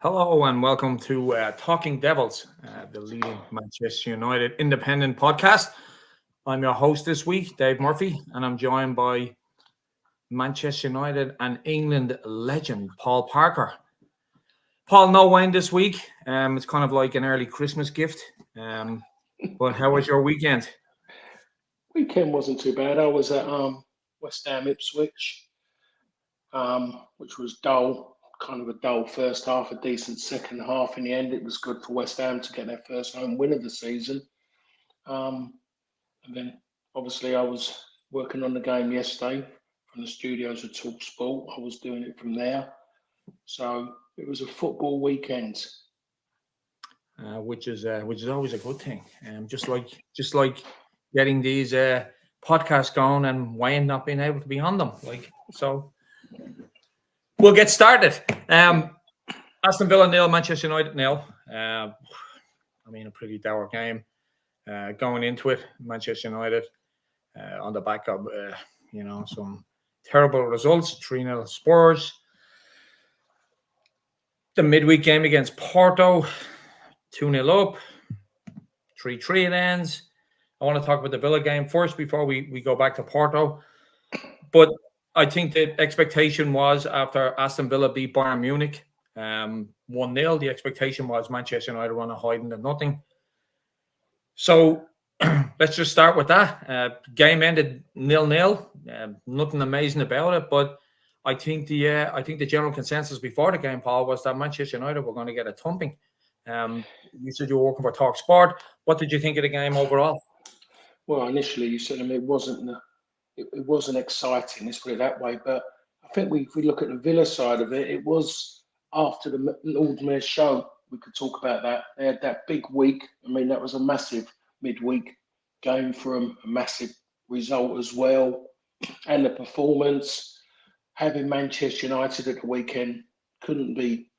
Hello and welcome to Talking Devils, the leading Manchester United independent podcast. I'm your host this week, Dave Murphy, and I'm joined by Manchester United and England legend, Paul Parker. Paul, no Wayne this week. It's kind of like an early Christmas gift. But how was your weekend? Weekend wasn't too bad. I was at West Ham Ipswich, which was dull, kind of a dull first half, a decent second half. In the end, it was good for West Ham to get their first home win of the season. And then, obviously, I was working on the game yesterday from the studios of Talk Sport. I was doing it from there. So it was a football weekend. Which is always a good thing. Just like getting these podcasts going and Wayne not being able to be on them. So, we'll get started. Aston Villa 0, Manchester United 0. A pretty dour game. Going into it, Manchester United on the back of some terrible results. 3-0 Spurs. The midweek game against Porto. 2-0 up, 3-3 it ends. I want to talk about the Villa game first before we go back to Porto. But I think the expectation was after Aston Villa beat Bayern Munich 1-0, the expectation was Manchester United run a hiding to nothing. So let's just start with that. Game ended 0-0. Nothing amazing about it, but I think the general consensus before the game, Paul, was that Manchester United were going to get a thumping. You said you were working for Talk Sport. What did you think of the game overall? Well, initially you said it wasn't exciting. Let's put it that way. But I think if we look at the Villa side of it, it was after the Lord show. We could talk about that. They had that big week. That was a massive midweek game for them, a massive result as well, and the performance. Having Manchester United at the weekend couldn't be.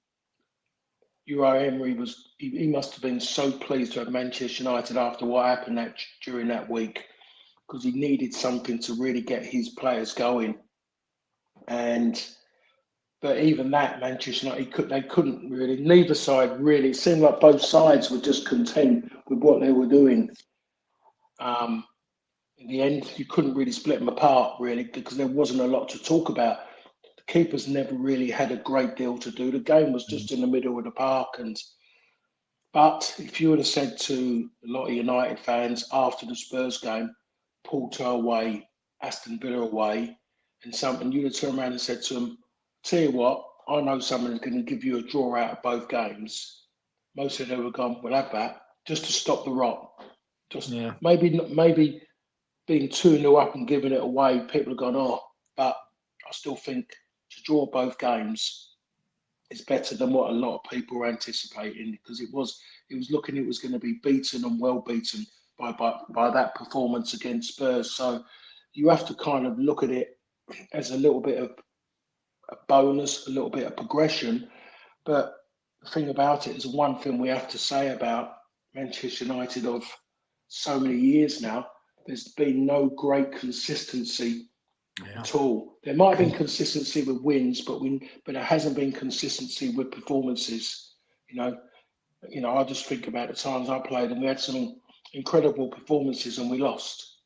Uri Emery he must have been so pleased to have Manchester United after what happened during that week, because he needed something to really get his players going. But even that, Manchester United, they couldn't really. Neither side really. It seemed like both sides were just content with what they were doing. In the end, you couldn't really split them apart really, because there wasn't a lot to talk about. Keepers never really had a great deal to do. The game was just in the middle of the park. But if you would have said to a lot of United fans after the Spurs game, Porto away, Aston Villa away, and you'd have turned around and said to them, tell you what, I know someone who's going to give you a draw out of both games. Most of them would have gone, we'll have that, just to stop the rot. Maybe being 2-0 up and giving it away, people have gone, but I still think to draw both games is better than what a lot of people were anticipating, because it was looking it was going to be beaten and well beaten by that performance against Spurs. So you have to kind of look at it as a little bit of a bonus, a little bit of progression. But the thing about it is, one thing we have to say about Manchester United of so many years now, there's been no great consistency at all. There might have been consistency with wins, but there hasn't been consistency with performances. I just think about the times I played and we had some incredible performances and we lost.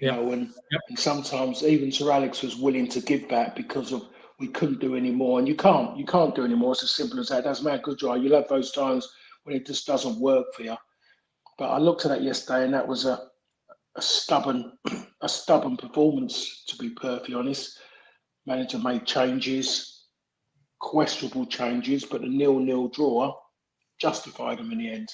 And sometimes even Sir Alex was willing to give back because of we couldn't do any more. And you can't do any more. It's as simple as that. It doesn't matter how good you are. You'll have those times when it just doesn't work for you. But I looked at that yesterday and that was a stubborn performance, to be perfectly honest. Manager made changes, questionable changes, but the 0-0 draw justified them in the end.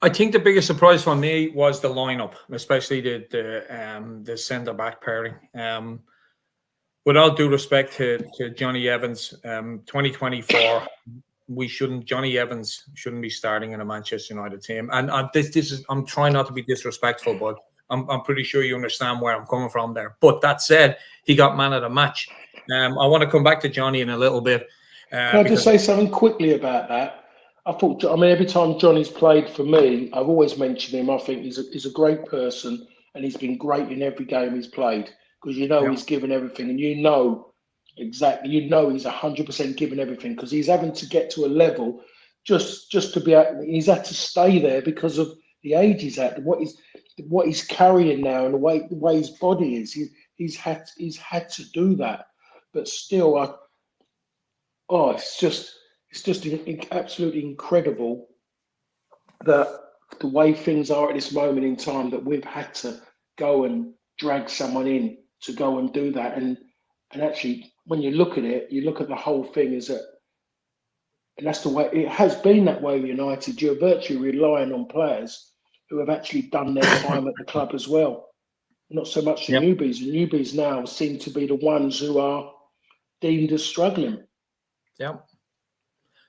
I think the biggest surprise for me was the lineup, especially the centre back pairing. With all due respect to Johnny Evans, 2024. Johnny Evans shouldn't be starting in a Manchester United team. And I'm trying not to be disrespectful, but I'm pretty sure you understand where I'm coming from there. But that said, he got man of the match. I want to come back to Johnny in a little bit. Can I just say something quickly about that? Every time Johnny's played for me, I've always mentioned him. I think he's a great person, and he's been great in every game he's played, because he's given everything, and exactly. You know he's 100% giving everything because he's having to get to a level just to be able, he's had to stay there because of the age he's at, what he's carrying now, and the way his body is. He's had to do that, but still, it's just absolutely incredible that the way things are at this moment in time, that we've had to go and drag someone in to go and do that. And actually, when you look at it, you look at the whole thing is that, and that's the way it has been that way with United. You're virtually relying on players who have actually done their time at the club as well. Not so much the Yep. newbies. The newbies now seem to be the ones who are deemed as struggling. Yeah.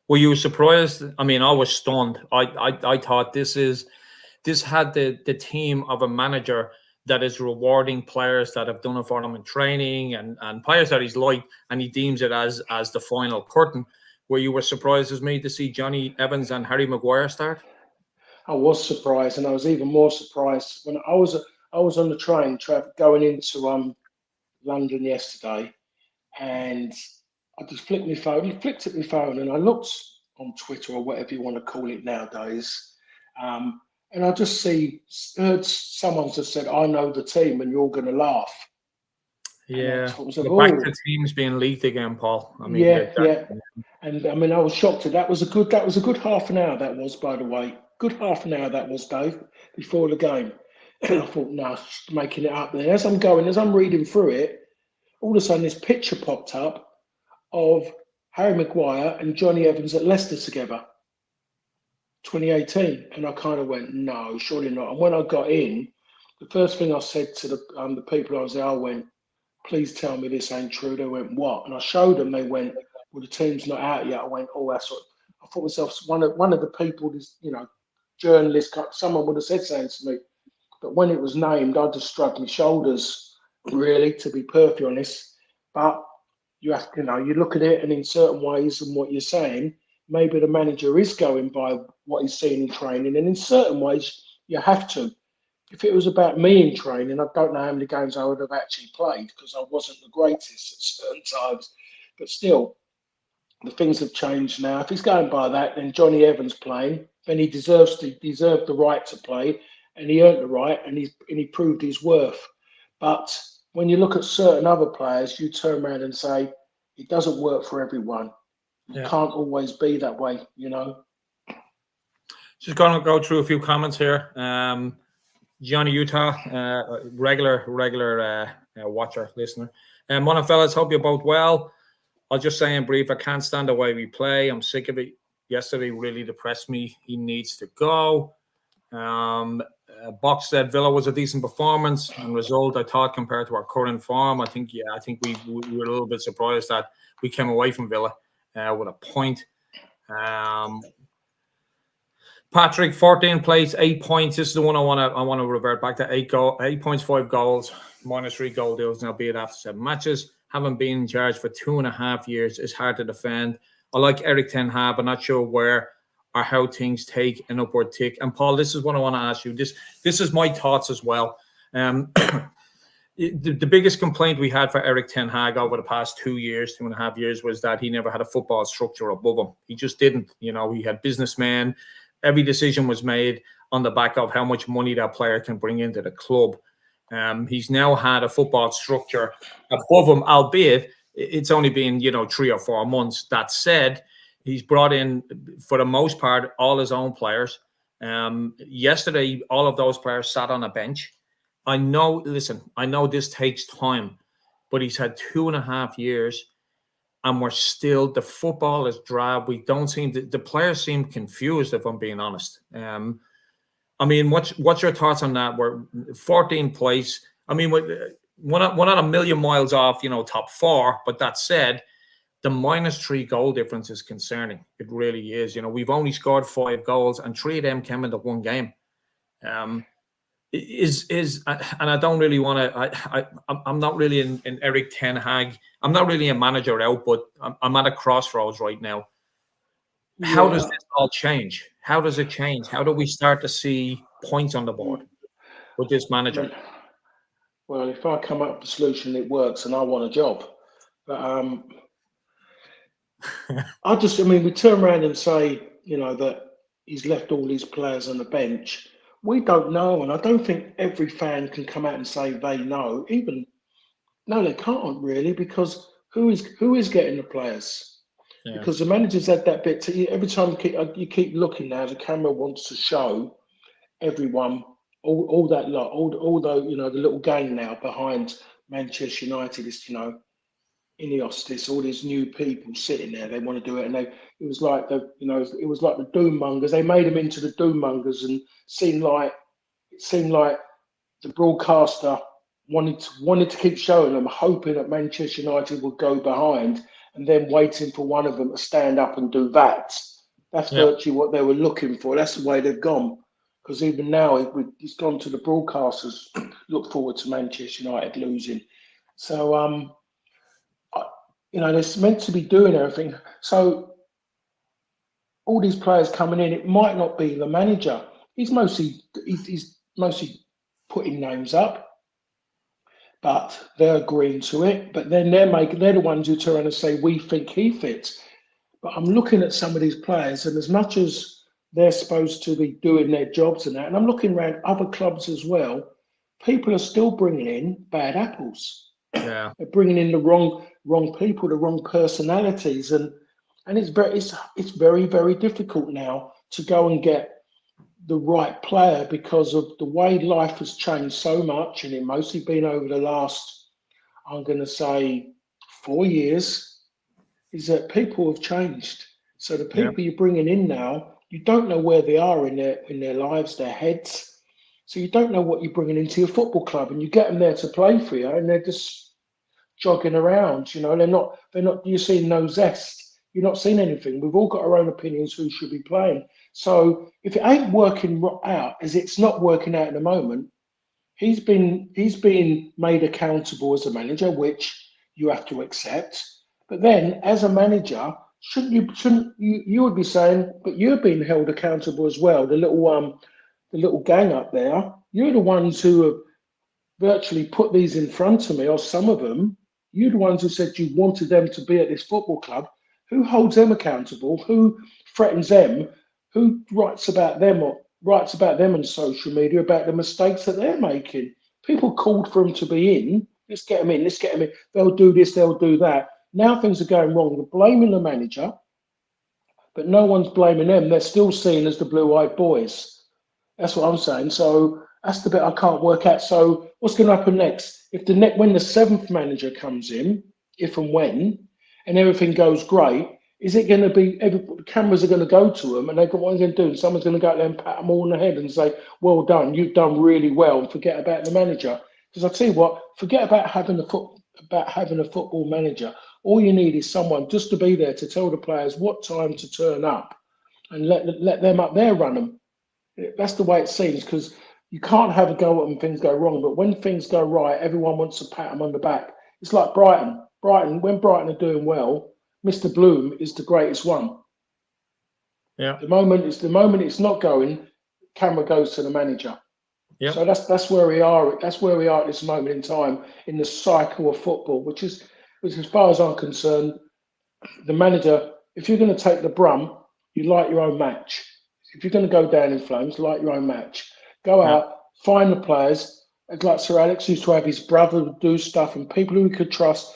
Were you surprised? I mean, I was stunned. I thought this had the team of a manager that is rewarding players that have done it for him in training and players that he's liked, and he deems it as the final curtain. Were you surprised as me to see Johnny Evans and Harry Maguire start? I was surprised, and I was even more surprised when I was on the train going into London yesterday, and I just flicked at my phone, and I looked on Twitter or whatever you want to call it nowadays, and I just heard someone just said, "I know the team," and you're going to laugh. Yeah, Like, back to teams being leaked again, Paul. I mean, yeah. And I mean, I was shocked. That was a good half an hour. That was, by the way, good half an hour. That was, Dave, before the game. And I thought, no, making it up. There, as I'm reading through it, all of a sudden this picture popped up of Harry Maguire and Johnny Evans at Leicester together, 2018, and I kind of went, no, surely not. And when I got in, the first thing I said to the people I was there, I went, please tell me this ain't true. They went, what? And I showed them. They went, well, the team's not out yet. I went, oh, that's what. I thought myself, one of the people, this journalist, someone would have said something to me. But when it was named, I just shrugged my shoulders, really, to be perfectly honest. But you have, you look at it, and in certain ways, and what you're saying, maybe the manager is going by what he's seen in training, and in certain ways, you have to. If it was about me in training, I don't know how many games I would have actually played because I wasn't the greatest at certain times. But still, the things have changed now. If he's going by that, then Johnny Evans playing, then he deserved the right to play, and he earned the right, and he proved his worth. But when you look at certain other players, you turn around and say it doesn't work for everyone. It can't always be that way, Just going to go through a few comments here. Johnny Utah, regular watcher, listener. Morning, fellas. Hope you're both well. I'll just say in brief, I can't stand the way we play. I'm sick of it. Yesterday really depressed me. He needs to go. Box said Villa was a decent performance and result, I thought, compared to our current form. I think we were a little bit surprised that we came away from Villa with a point. Patrick, 14 plays, 8 points. This is the one I want to revert back to. 8 points, 5 goals, minus 3 goal deals, now be it after 7 matches. Having been in charge for 2.5 years is hard to defend. I like Erik Ten Hag, but not sure where or how things take an upward tick. And Paul, this is what I want to ask you. This is my thoughts as well. The biggest complaint we had for Erik Ten Hag over the past 2.5 years, was that he never had a football structure above him. He just didn't. He had businessmen. Every decision was made on the back of how much money that player can bring into the club. He's now had a football structure above him, albeit it's only been 3 or 4 months. That said, he's brought in, for the most part, all his own players. Yesterday, all of those players sat on a bench. I know this takes time, but he's had 2.5 years. And we're still, the football is drab. We don't seem to, the players seem confused, if I'm being honest. I mean, what's your thoughts on that? We're 14th place. I mean, we're not a million miles off, top 4. But that said, the minus 3 goal difference is concerning. It really is. We've only scored 5 goals, and 3 of them came into one game. And I don't really want to. I'm not really in Erik Ten Hag. I'm not really a manager out, but I'm at a crossroads right now. How does this all change? How does it change? How do we start to see points on the board with this manager? Well, if I come up with a solution, it works, and I want a job. But we turn around and say, that he's left all these players on the bench. We don't know, and I don't think every fan can come out and say they know. No, they can't really, because who is getting the players? Yeah. Because the manager's had that bit. Every time you keep looking now, the camera wants to show everyone all that lot, all the the little gang now behind Manchester United is Ineos, this all these new people sitting there. They want to do it, and it was like it was like the doom mongers. They made them into the doom mongers, and it seemed like the broadcaster wanted to keep showing them, hoping that Manchester United would go behind, and then waiting for one of them to stand up and do that. That's virtually what they were looking for. That's the way they've gone. Because even now, it's gone to the broadcasters. Look forward to Manchester United losing. So, they're meant to be doing everything. So, all these players coming in, it might not be the manager. He's mostly putting names up, but they're agreeing to it. But then they're the ones who turn around and say, we think he fits. But I'm looking at some of these players, and as much as they're supposed to be doing their jobs and that, and I'm looking around other clubs as well, people are still bringing in bad apples. Yeah. They're bringing in the wrong people, the wrong personalities, and it's very, very difficult now to go and get the right player because of the way life has changed so much, and it mostly been over the last, I'm going to say, 4 years, is that people have changed. So the people you're bringing in now, you don't know where they are in their lives, their heads. So you don't know what you're bringing into your football club, and you get them there to play for you, and they're just jogging around. They're not. You're seeing no zest. You're not seeing anything. We've all got our own opinions who should be playing. So if it ain't working out, as it's not working out at the moment, he's being made accountable as a manager, which you have to accept. But then, as a manager, shouldn't you would be saying, but you're being held accountable as well. The little gang up there, you're the ones who have virtually put these in front of me, or some of them. You're the ones who said you wanted them to be at this football club. Who holds them accountable? Who threatens them? Who writes about them on social media about the mistakes that they're making? People called for them to be in. Let's get them in. Let's get them in. They'll do this. They'll do that. Now things are going wrong. They're blaming the manager, but no one's blaming them. They're still seen as the blue-eyed boys. That's what I'm saying. So that's the bit I can't work out. So what's going to happen next? When the seventh manager comes in, if and when, and everything goes great, is it going to be the cameras are going to go to them, and what are they going to do? And someone's going to go there and pat them all on the head and say, "Well done, you've done really well," and forget about the manager. Because I tell you what, forget about having a football manager. All you need is someone just to be there to tell the players what time to turn up, and let them up there run them. That's the way it seems, because you can't have a go at them when things go wrong, but when things go right, everyone wants to pat them on the back. It's like Brighton. When Brighton are doing well, Mr. Bloom is the greatest one. Yeah. The moment it's not going, camera goes to the manager. Yeah. So that's where we are. That's where we are at this moment in time in the cycle of football, which as far as I'm concerned, the manager, if you're going to take the brunt, you light your own match. If you're going to go down in flames, light your own match. Go out, find the players. Like Sir Alex used to have his brother do stuff, and people who he could trust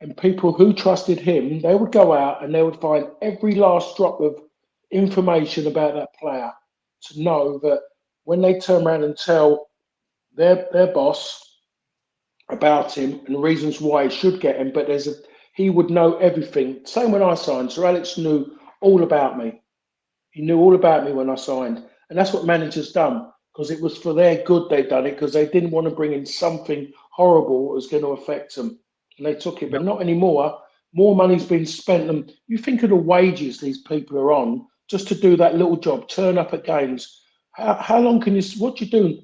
and people who trusted him, they would go out and they would find every last drop of information about that player to know that when they turn around and tell their boss about him and the reasons why he should get him, but he would know everything. Same when I signed. Sir Alex knew all about me. He knew all about me when I signed. And that's what managers done, because it was for their good they done it, because they didn't want to bring in something horrible that was going to affect them. And they took it, but not anymore. More money's been spent. And you think of the wages these people are on just to do that little job, turn up at games. How long can you, what do you do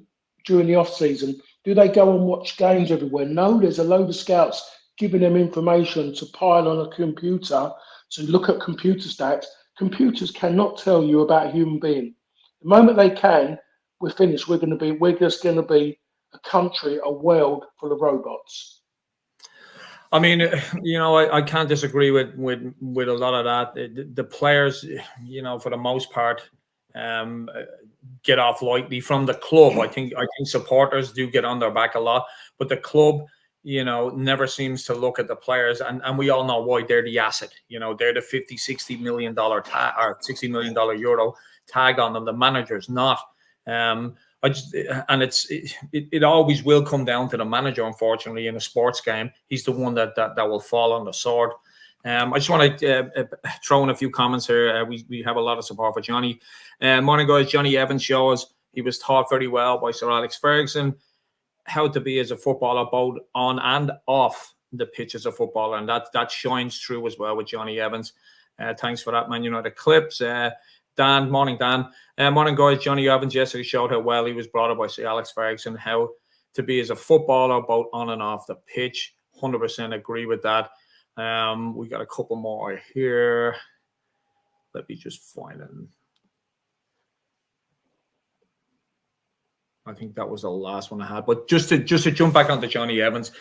during the off season? Do they go and watch games everywhere? No, there's a load of scouts giving them information to pile on a computer, to look at computer stats. Computers cannot tell you about a human being. The moment they can, we're finished. We're just going to be a country, a world full of robots. I mean, I can't disagree with a lot of that. The players, for the most part, um, get off lightly from the club. I think supporters do get on their back a lot, but the club, never seems to look at the players, and we all know why. They're the asset. They're the 50, $60 million tag or $60 million euro tag on them. The manager's not. Um, it always will come down to the manager. Unfortunately, in a sports game, he's the one that will fall on the sword. I just want to throw in a few comments here. We have a lot of support for Johnny. Morning, guys. Johnny Evans shows he was taught very well by Sir Alex Ferguson how to be as a footballer, both on and off the pitch as a footballer, and that shines through as well with Johnny Evans. Thanks for that, Man United clips. Dan, morning, Dan. Morning, guys. Johnny Evans yesterday showed how well he was brought up by Sir Alex Ferguson, how to be as a footballer, both on and off the pitch. 100% agree with that. We got a couple more here. Let me just find them. I think that was the last one I had. But just to jump back onto Johnny Evans,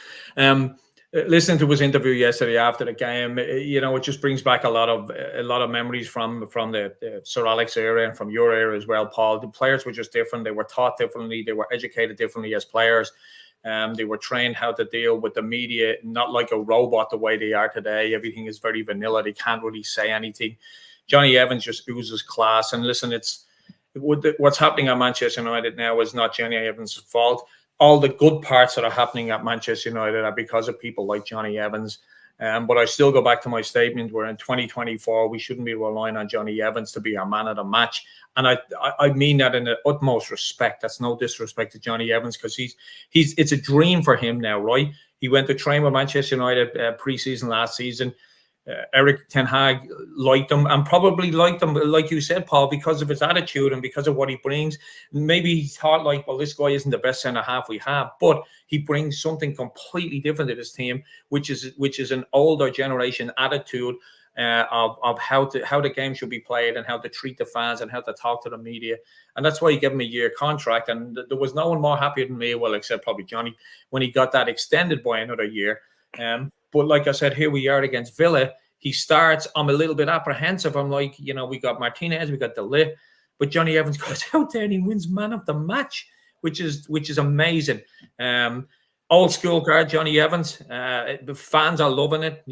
listening to his interview yesterday after the game, it just brings back a lot of memories from the Sir Alex era and from your era as well, Paul. The players were just different. They were taught differently. They were educated differently as players. They were trained how to deal with the media, not like a robot the way they are today. Everything is very vanilla. They can't really say anything. Johnny Evans just oozes class. And listen, what's happening at Manchester United now is not Johnny Evans' fault. All the good parts that are happening at Manchester United are because of people like Johnny Evans. But I still go back to my statement where in 2024, we shouldn't be relying on Johnny Evans to be our man of the match. And I mean that in the utmost respect. That's no disrespect to Johnny Evans, because it's a dream for him now, right? He went to train with Manchester United pre-season last season. Erik Ten Hag liked him, and probably liked him, like you said, Paul, because of his attitude and because of what he brings. Maybe he thought like, well, this guy isn't the best centre-half we have, but he brings something completely different to this team, which is an older generation attitude of how the game should be played and how to treat the fans and how to talk to the media. And that's why he gave him a year contract. And there was no one more happier than me, well, except probably Johnny, when he got that extended by another year. But like I said, here we are against Villa. He starts. I'm a little bit apprehensive. I'm like, we got Martinez, we got De Ligt, but Johnny Evans goes out there and he wins man of the match, which is amazing. Old school guard Johnny Evans. The fans are loving it.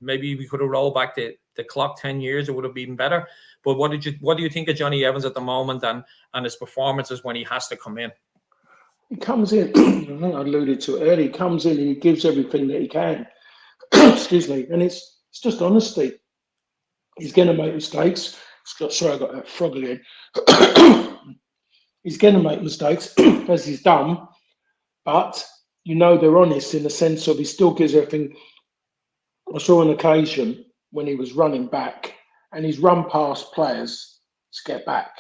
Maybe we could have rolled back the clock 10 years. It would have been better. But what do you think of Johnny Evans at the moment and his performances when he has to come in? He comes in, I think I alluded to it earlier, he comes in and he gives everything that he can. Excuse me. And it's just honesty. He's going to make mistakes. Sorry, I got that frog again. He's going to make mistakes, as he's done. But, they're honest in the sense of he still gives everything. I saw an occasion when he was running back and he's run past players to get back.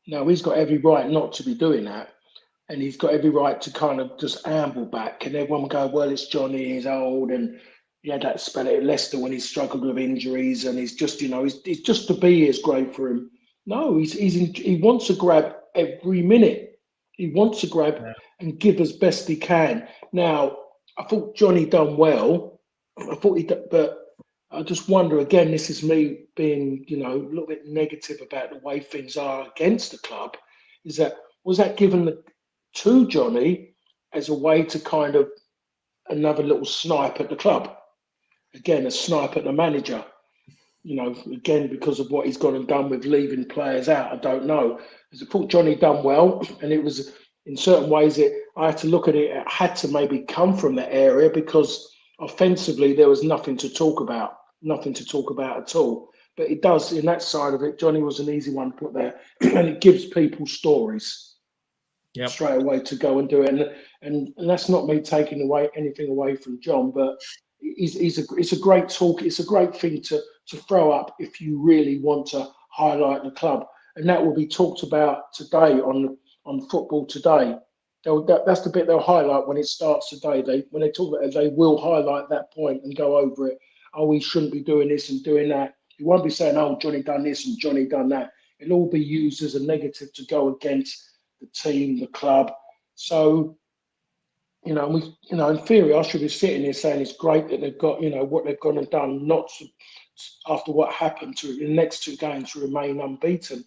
Now, he's got every right not to be doing that. And he's got every right to kind of just amble back. And everyone will go, well, it's Johnny, he's old. And he had that spell at Leicester when he struggled with injuries. And he's just, he's just to be here is great for him. No, he wants to grab every minute. He wants to grab and give as best he can. Now, I thought Johnny done well. But I just wonder, again, this is me being, a little bit negative about the way things are against the club, was that given to Johnny as a way to kind of another little snipe at the club? Again, a snipe at the manager. Again, because of what he's gone and done with leaving players out, I don't know. I thought Johnny done well, and it was in certain ways I had to look at it. It had to maybe come from that area because offensively there was nothing to talk about at all. But it does in that side of it. Johnny was an easy one to put there, and it gives people stories. Yep. Straight away to go and do it, and that's not me taking anything away from John, but it's a great talk. It's a great thing to throw up if you really want to highlight the club, and that will be talked about today on Football Today. That's the bit they'll highlight when it starts today. When they talk about it, they will highlight that point and go over it. Oh, we shouldn't be doing this and doing that. You won't be saying, oh, Johnny done this and Johnny done that. It'll all be used as a negative to go against the team, the club. So in theory, I should be sitting here saying it's great that they've got, what they've gone and done, not to, after what happened to the next two games to remain unbeaten.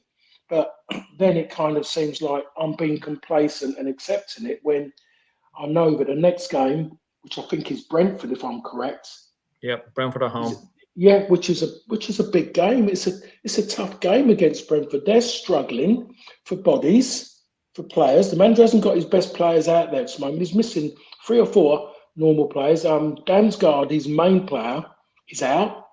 But then it kind of seems like I'm being complacent and accepting it when I know that the next game, which I think is Brentford, if I'm correct. Yep, Brentford at home. Which is a big game. It's a tough game against Brentford. They're struggling for bodies, for players. The manager hasn't got his best players out there at the moment. He's missing 3 or 4 normal players. Damsgaard, his main player, is out,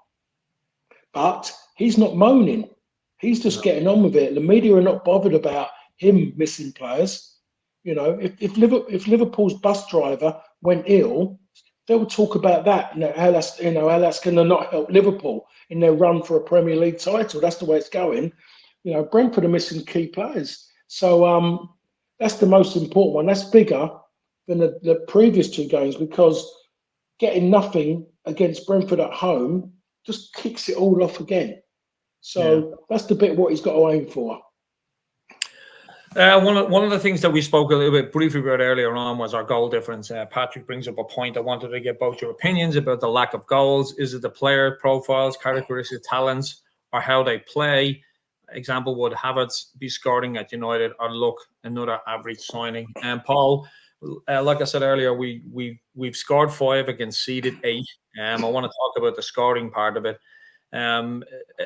but he's not moaning. He's just getting on with it. The media are not bothered about him missing players. If Liverpool's bus driver went ill, they will talk about that. How that's going to not help Liverpool in their run for a Premier League title. That's the way it's going. Brentford are missing key players, so that's the most important one. That's bigger than the previous 2 games because getting nothing against Brentford at home just kicks it all off again. So that's the bit what he's got to aim for. One of the things that we spoke a little bit briefly about earlier on was our goal difference. Patrick brings up a point. I wanted to get both your opinions about the lack of goals. Is it the player profiles, characteristics, talents, or how they play? Example, would Havertz be scoring at United, or look another average signing? And Paul, like I said earlier, we've scored 5 and conceded 8. I want to talk about the scoring part of it.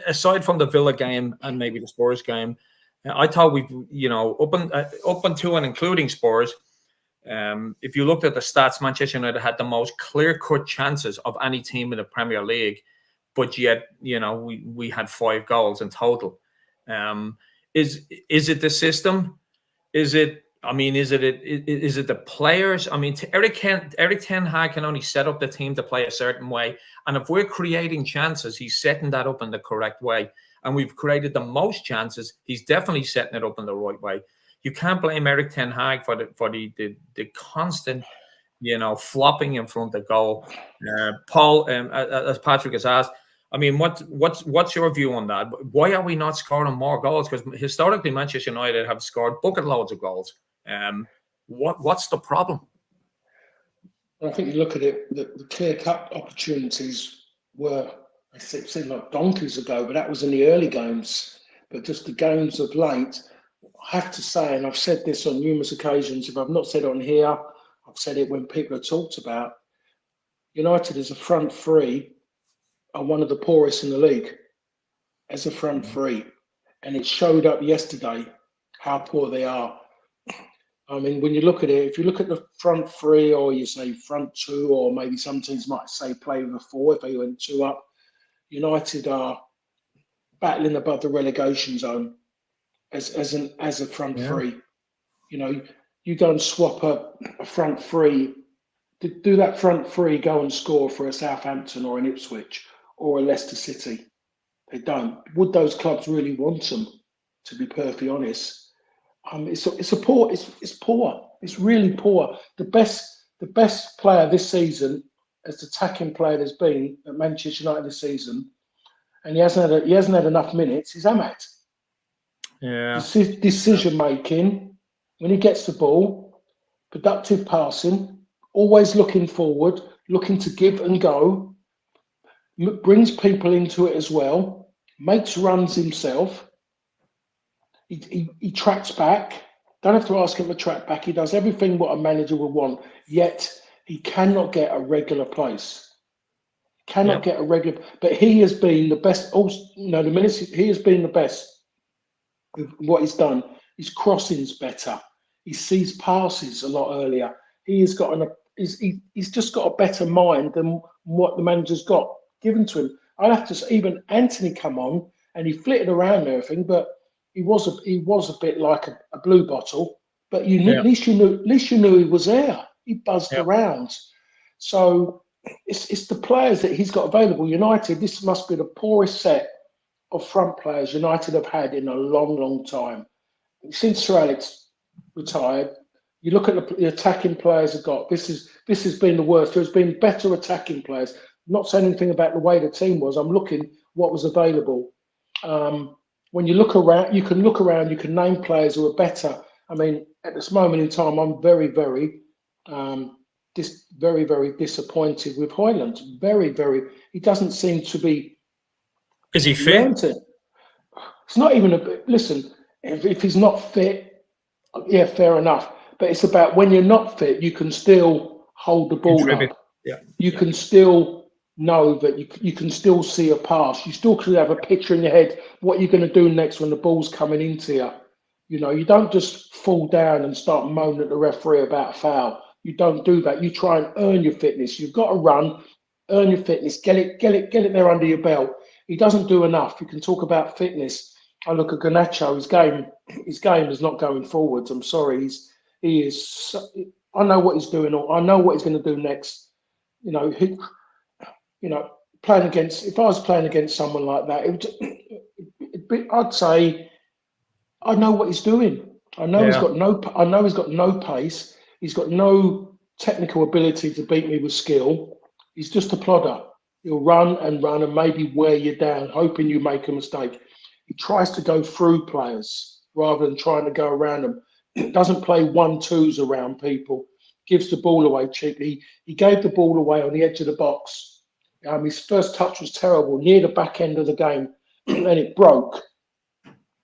Aside from the Villa game and maybe the Spurs game, I thought we've, up until and including Spurs, if you looked at the stats, Manchester United had the most clear-cut chances of any team in the Premier League, but yet, we had 5 goals in total. Is it the system? Is it the players? Erik Ten Hag can only set up the team to play a certain way, and if we're creating chances, he's setting that up in the correct way. And we've created the most chances. He's definitely setting it up in the right way. You can't blame Erik Ten Hag for the constant, flopping in front of goal. Paul, as Patrick has asked, what's your view on that? Why are we not scoring more goals? Because historically, Manchester United have scored bucket loads of goals. What's the problem? I think you look at it, the clear-cut opportunities were, it seemed like donkeys ago, but that was in the early games. But just the games of late, I have to say, and I've said this on numerous occasions, if I've not said it on here, I've said it when people have talked about United as a front 3 are one of the poorest in the league as a front 3. And it showed up yesterday how poor they are. When you look at it, if you look at the front 3 or you say front 2, or maybe some teams might say play with a 4 if they went 2 up, United are battling above the relegation zone as a front 3. You go and swap a front 3. Do that front 3 go and score for a Southampton or an Ipswich or a Leicester City? They don't. Would those clubs really want them? To be perfectly honest, it's poor. It's really poor. The best player this season, as the attacking player there's been at Manchester United this season, and he hasn't had enough minutes, is Ahmad. Yeah. Decision making when he gets the ball, productive passing, always looking forward, looking to give and go, brings people into it as well, makes runs himself. He tracks back. Don't have to ask him to track back. He does everything what a manager would want. Yet he cannot get a regular place. Get a regular. But he has been the best. Also, the minutes he has been the best. With what he's done, his crossing's better. He sees passes a lot earlier. He's just got a better mind than what the manager's got given to him. I'd have to even Anthony come on and he flitted around and everything, but he was a bit like a blue bottle. But at least you knew he was there. He buzzed around. So it's the players that he's got available. United, this must be the poorest set of front players United have had in a long, long time. Since Sir Alex retired, you look at the attacking players have got. This has been the worst. There's been better attacking players. I'm not saying anything about the way the team was. I'm looking what was available. When you look around, you can name players who are better. At this moment in time, I'm very, very very, very disappointed with Højlund. Very, very. He doesn't seem to be. Is he fit? It's not even a bit. Listen, if he's not fit, yeah, fair enough. But it's about when you're not fit, you can still hold the ball up. Yeah. You can still know that you can still see a pass. You still could have a picture in your head what you're going to do next when the ball's coming into you. You know, you don't just fall down and start moaning at the referee about a foul. You don't do that. You try and earn your fitness. You've got to run, earn your fitness, get it there under your belt. He doesn't do enough. You can talk about fitness. I look at Garnacho. His game is not going forwards. I'm sorry. He is. I know what he's doing. I know what he's going to do next. You know, playing against. If I was playing against someone like that, I'd say I know what he's doing. I know he's got no pace. He's got no technical ability to beat me with skill. He's just a plodder. He'll run and maybe wear you down, hoping you make a mistake. He tries to go through players rather than trying to go around them. Doesn't play 1-2s around people. Gives the ball away cheaply. He gave the ball away on the edge of the box. His first touch was terrible, near the back end of the game, and it broke.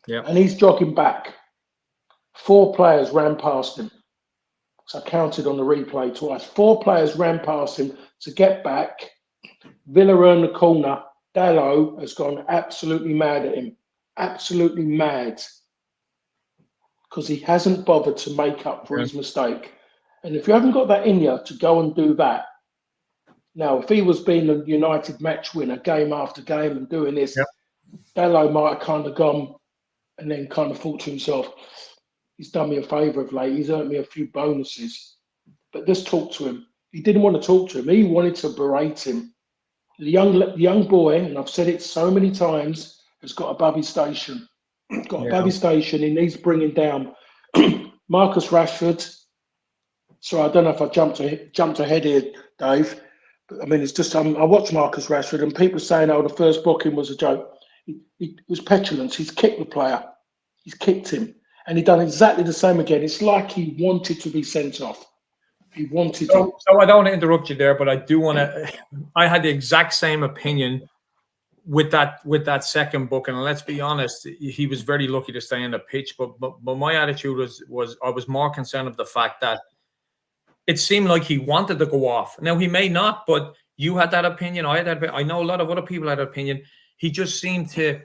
Yeah. And he's jogging back. 4 players ran past him. So I counted on the replay twice. 4 players ran past him to get back. Villa earned the corner. Dalot has gone absolutely mad at him. Absolutely mad. Because he hasn't bothered to make up for his mistake. And if you haven't got that in you to go and do that, now if he was being a United match winner game after game and doing this, Dalot might have kind of gone and then kind of thought to himself, he's done me a favour of late. He's earned me a few bonuses. But just talk to him. He didn't want to talk to him. He wanted to berate him. The young boy, and I've said it so many times, has got above his station. Above his station. He needs bringing down. Marcus Rashford. So I don't know if I jumped ahead here, Dave. But I mean, it's just I watched Marcus Rashford, and people saying, "Oh, the first booking was a joke." He was petulance. He's kicked the player. He's kicked him. And he done exactly the same again. It's like he wanted to be sent off. He wanted to. So I don't want to interrupt you there, but I do want to. I had the exact same opinion with that second booking. And let's be honest, he was very lucky to stay on the pitch. But my attitude was I was more concerned of the fact that it seemed like he wanted to go off. Now, he may not, but you had that opinion. I had that opinion. I know a lot of other people had that opinion. He just seemed to,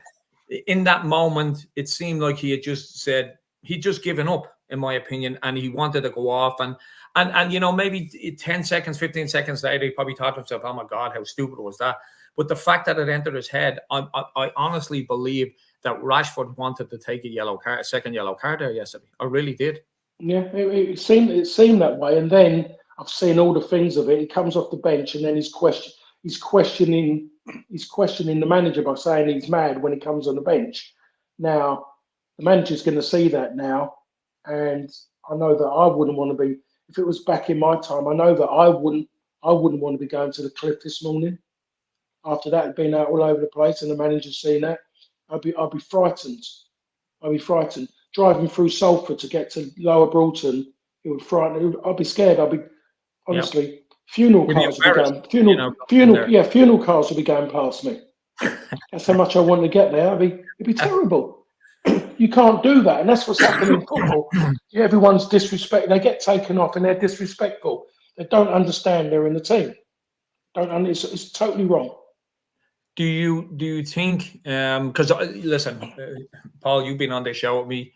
in that moment, it seemed like he had just said, he'd just given up, in my opinion, and he wanted to go off. And you know, maybe 10 seconds, 15 seconds later, he probably thought to himself, oh my God, how stupid was that? But the fact that it entered his head, I honestly believe that Rashford wanted to take a second yellow card there yesterday. I really did. Yeah, it seemed that way. And then I've seen all the things of it. He comes off the bench and then he's questioning the manager by saying he's mad when he comes on the bench. Now, the manager's going to see that now. And I know that I wouldn't want to be, if it was back in my time, I know that I wouldn't want to be going to the cliff this morning. After that, being out all over the place and the manager's seen that, I'd be frightened. I'd be frightened. Driving through Salford to get to Lower Broughton, it would frighten. I'd be scared. I'd be honestly funeral cars would be going. Funeral cars would be going past me. That's how much I want to get there. It'd be terrible. You can't do that, and that's what's happening in football. Everyone's disrespect. They get taken off, and they're disrespectful. They don't understand they're in the team. It's totally wrong. Do you think? Because listen, Paul, you've been on this show with me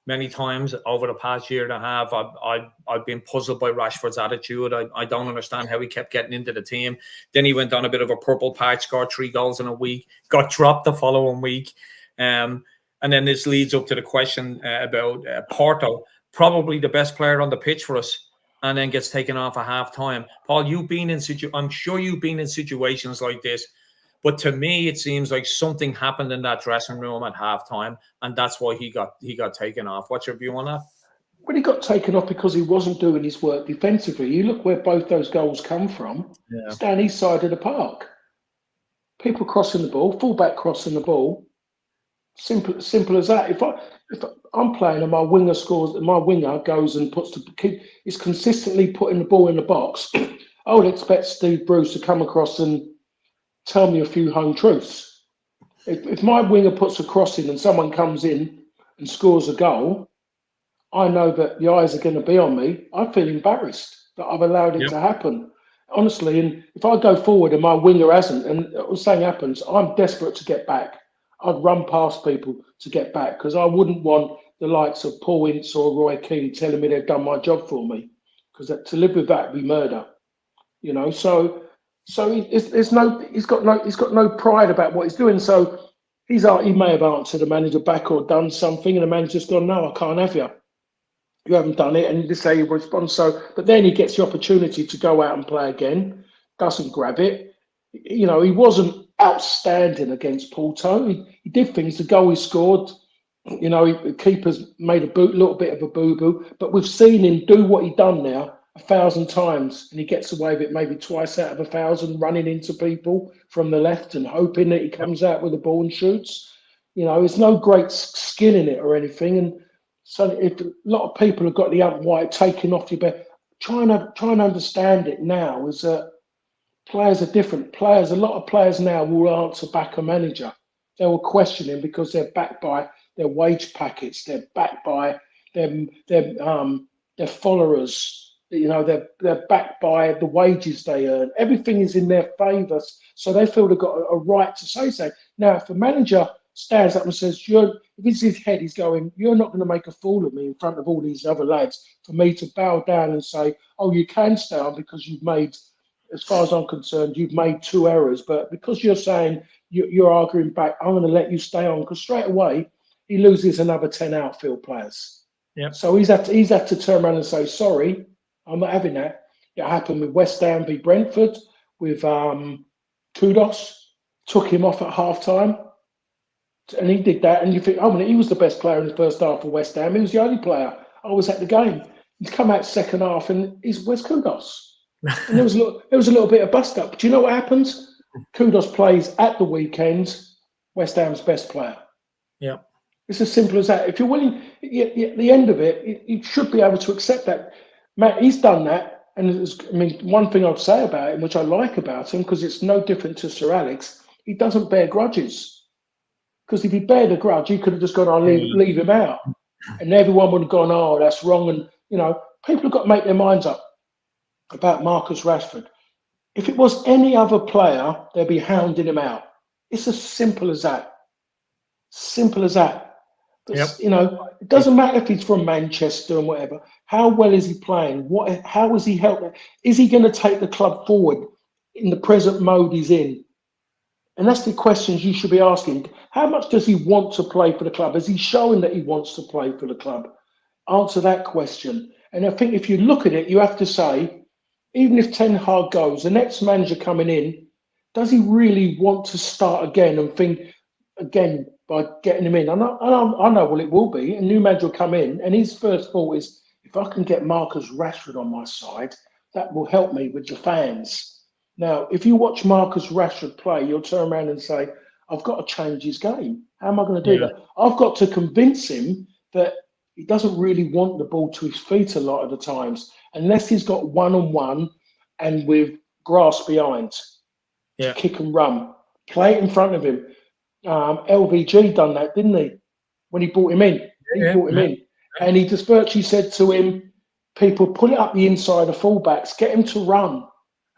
many times over the past year and a half. I've been puzzled by Rashford's attitude. I don't understand how he kept getting into the team. Then he went on a bit of a purple patch, scored 3 goals in a week, got dropped the following week. And then this leads up to the question about Porto, probably the best player on the pitch for us, and then gets taken off at half-time. Paul, I'm sure you've been in situations like this, but to me, it seems like something happened in that dressing room at half-time, and that's why he got taken off. What's your view on that? Well, he got taken off because he wasn't doing his work defensively. You look where both those goals come from. Yeah. It's down east side of the park. People crossing the ball, fullback crossing the ball. Simple as that. If I'm playing and my winger scores, and my winger goes and is consistently putting the ball in the box, I would expect Steve Bruce to come across and tell me a few home truths. If my winger puts a cross in and someone comes in and scores a goal, I know that the eyes are going to be on me. I feel embarrassed that I've allowed it Yep. to happen. Honestly, and if I go forward and my winger hasn't, and the same happens, I'm desperate to get back. I'd run past people to get back because I wouldn't want the likes of Paul Ince or Roy Keane telling me they've done my job for me, because to live with that would be murder. So he's got no pride about what he's doing. So he may have answered the manager back or done something, and the manager's gone, no, I can't have you. You haven't done it, and this is how you respond. So, but then he gets the opportunity to go out and play again, doesn't grab it. He wasn't outstanding against Porto. He did things. The goal he scored, the keeper's made a little bit of a boo-boo, but we've seen him do what he done now 1,000 times, and he gets away with it maybe twice out of 1,000, running into people from the left and hoping that he comes out with the ball and shoots. There's no great skill in it or anything, and so if a lot of people have got the umpire taking off your back, trying to understand it now is that players are different. A lot of players now will answer back a manager. They will question him because they're backed by their wage packets. They're backed by their followers. They're backed by the wages they earn. Everything is in their favour, so they feel they've got a right to say so. Now, if a manager stands up and says, if it's his head, he's going, you're not going to make a fool of me in front of all these other lads for me to bow down and say, oh, you can stay on because you've made, as far as I'm concerned, you've made 2 errors. But because you're saying you're arguing back, I'm going to let you stay on, because straight away he loses another 10 outfield players. Yep. So he's had to turn around and say, sorry, I'm not having that. It happened with West Ham v Brentford, with Kudos, took him off at half-time. And he did that, and you think, he was the best player in the first half for West Ham. He was the only player. I was at the game. He's come out second half, and where's Kudos? And there was a little bit of bust up. Do you know what happens? Kudos plays at the weekend, West Ham's best player. Yeah, it's as simple as that. If you're willing, at the end of it, you should be able to accept that. Matt, he's done that, and one thing I'd say about him, which I like about him, because it's no different to Sir Alex, he doesn't bear grudges. Because if he bared a grudge, he could have just gone, leave him out. And everyone would have gone, oh, that's wrong. And, people have got to make their minds up about Marcus Rashford. If it was any other player, they'd be hounding him out. It's as simple as that. Simple as that. But, yep. It doesn't matter if he's from Manchester and whatever. How well is he playing? How is he helping? Is he going to take the club forward in the present mode he's in? And that's the questions you should be asking. How much does he want to play for the club? Is he showing that he wants to play for the club? Answer that question. And I think if you look at it, you have to say, even if Ten Hag goes, the next manager coming in, does he really want to start again and think again by getting him in? I know what it will be. A new manager will come in, and his first thought is, if I can get Marcus Rashford on my side, that will help me with the fans. Now, if you watch Marcus Rashford play, you'll turn around and say, I've got to change his game. How am I going to do that? I've got to convince him that he doesn't really want the ball to his feet a lot of the times, unless he's got one-on-one and with grass behind to kick and run. Play it in front of him. LVG done that, didn't he? When he brought him in. And he just virtually said to him, people, pull it up the inside of fullbacks, get him to run.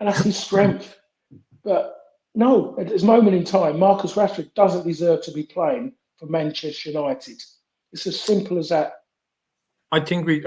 And that's his strength. But no, at this moment in time, Marcus Rashford doesn't deserve to be playing for Manchester United. It's as simple as that. I think we